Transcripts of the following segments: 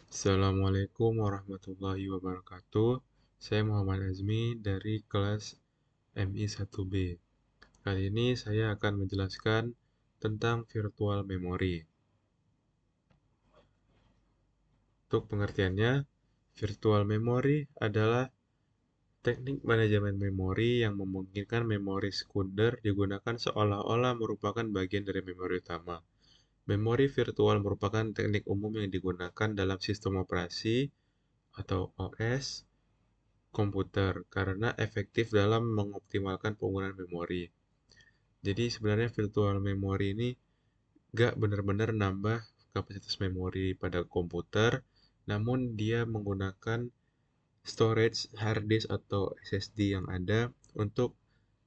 Assalamualaikum warahmatullahi wabarakatuh. Saya Muhammad Azmi dari kelas MI 1B. Kali ini saya akan menjelaskan tentang virtual memory. Untuk pengertiannya, virtual memory adalah teknik manajemen memori yang memungkinkan memori sekunder digunakan seolah-olah merupakan bagian dari memori utama. Memori virtual merupakan teknik umum yang digunakan dalam sistem operasi atau OS komputer karena efektif dalam mengoptimalkan penggunaan memori. Jadi sebenarnya virtual memory ini nggak benar-benar nambah kapasitas memori pada komputer, namun dia menggunakan storage hard disk atau SSD yang ada untuk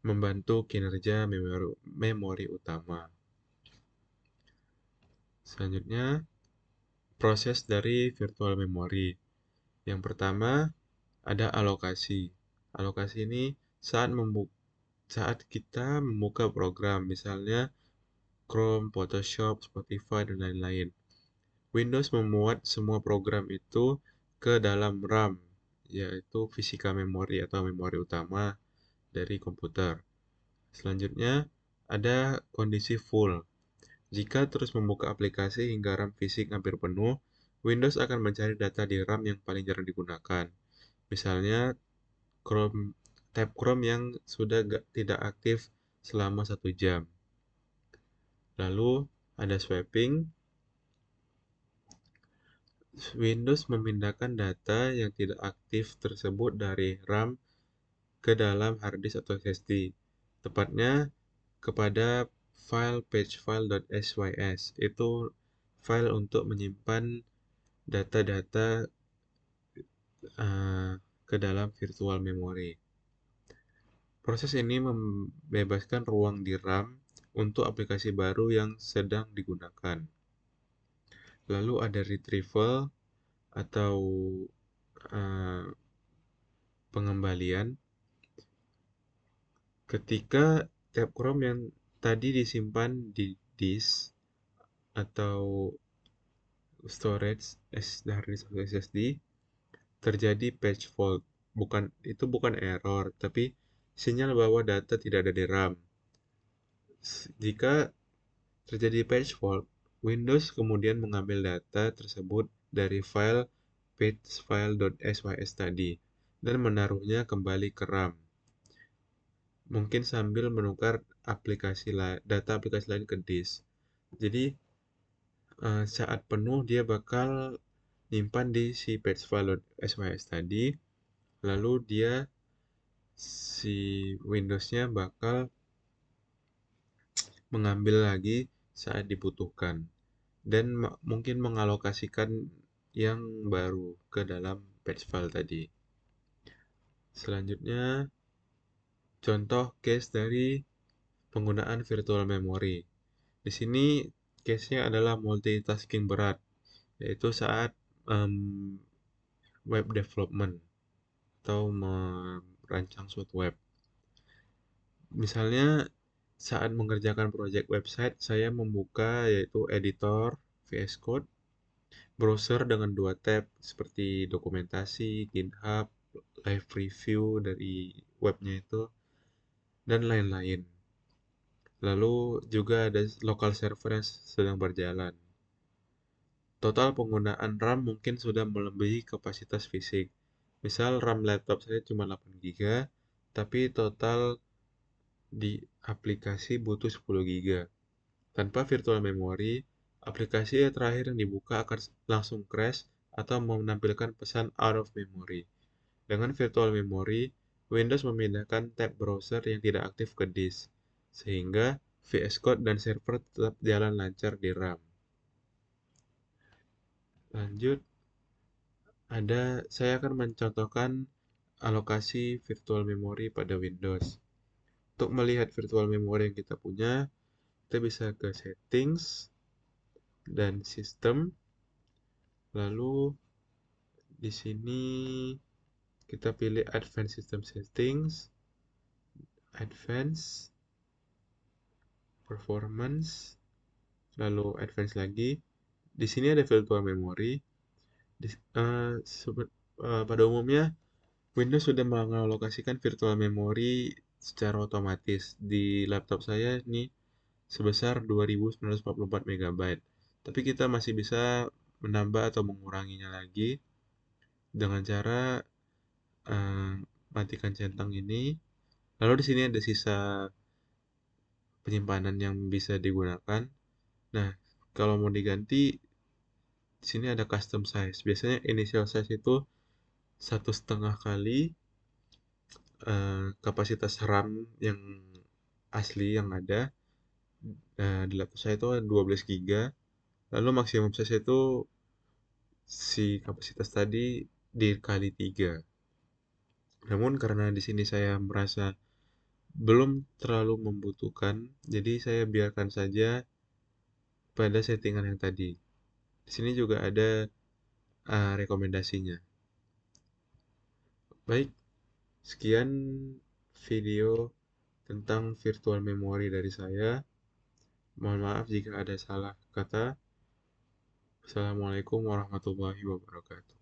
membantu kinerja memori utama. Selanjutnya, proses dari virtual memory. Yang pertama, ada alokasi. Alokasi ini saat kita membuka program, misalnya Chrome, Photoshop, Spotify, dan lain-lain. Windows memuat semua program itu ke dalam RAM, yaitu physical memory atau memori utama dari komputer. Selanjutnya, ada kondisi full. Jika terus membuka aplikasi hingga RAM fisik hampir penuh, Windows akan mencari data di RAM yang paling jarang digunakan. Misalnya, tab Chrome yang sudah tidak aktif selama 1 jam. Lalu ada swapping. Windows memindahkan data yang tidak aktif tersebut dari RAM ke dalam harddisk atau SSD, tepatnya kepada file pagefile.sys. Itu file untuk menyimpan data-data ke dalam virtual memory. Proses ini membebaskan ruang di RAM untuk aplikasi baru yang sedang digunakan. Lalu ada retrieval atau uh, pengembalian. Ketika tab Chrome yang tadi disimpan di disk atau storage hard disk atau SSD, terjadi page fault. Bukan error, tapi sinyal bahwa data tidak ada di RAM. Jika terjadi page fault, Windows kemudian mengambil data tersebut dari file pagefile.sys tadi dan menaruhnya kembali ke RAM. Mungkin sambil menukar data aplikasi lain ke disk. Jadi saat penuh dia bakal nyimpan di si pagefile.sys tadi, lalu si Windows-nya bakal mengambil lagi saat dibutuhkan dan mungkin mengalokasikan yang baru ke dalam patch file tadi. Selanjutnya, contoh case dari penggunaan virtual memory. Di sini case-nya adalah multitasking berat, yaitu saat web development atau merancang suatu web. Misalnya saat mengerjakan proyek website, saya membuka yaitu editor VS Code, browser dengan 2 tab seperti dokumentasi, GitHub, live review dari webnya itu, dan lain-lain. Lalu juga ada local server yang sedang berjalan. Total penggunaan RAM mungkin sudah melebihi kapasitas fisik. Misal RAM laptop saya cuma 8 GB, tapi total di aplikasi butuh 10 GB. Tanpa virtual memory, aplikasi terakhir yang dibuka akan langsung crash atau menampilkan pesan out of memory. Dengan virtual memory, Windows memindahkan tab browser yang tidak aktif ke disk, sehingga VS Code dan server tetap jalan lancar di RAM. Lanjut, saya akan mencontohkan alokasi virtual memory pada Windows. Untuk melihat virtual memory yang kita punya, kita bisa ke settings dan sistem. Lalu di sini kita pilih Advanced System Settings, Advanced, Performance, lalu Advanced lagi. Di sini ada virtual memory. Pada umumnya Windows sudah mengalokasikan virtual memory secara otomatis. Di laptop saya ini sebesar 2.944 MB. Tapi kita masih bisa menambah atau menguranginya lagi dengan cara eh, matikan centang ini. Lalu di sini ada sisa penyimpanan yang bisa digunakan. Nah, kalau mau diganti, di sini ada custom size. Biasanya initial size itu 1,5 kali kapasitas RAM yang asli yang ada. Di laptop saya itu 12 GB. Lalu maksimum size itu si kapasitas tadi dikali 3. Namun karena di sini saya merasa belum terlalu membutuhkan, jadi saya biarkan saja pada settingan yang tadi. Di sini juga ada rekomendasinya. Baik, sekian video tentang virtual memory dari saya. Mohon maaf jika ada salah kata. Assalamualaikum warahmatullahi wabarakatuh.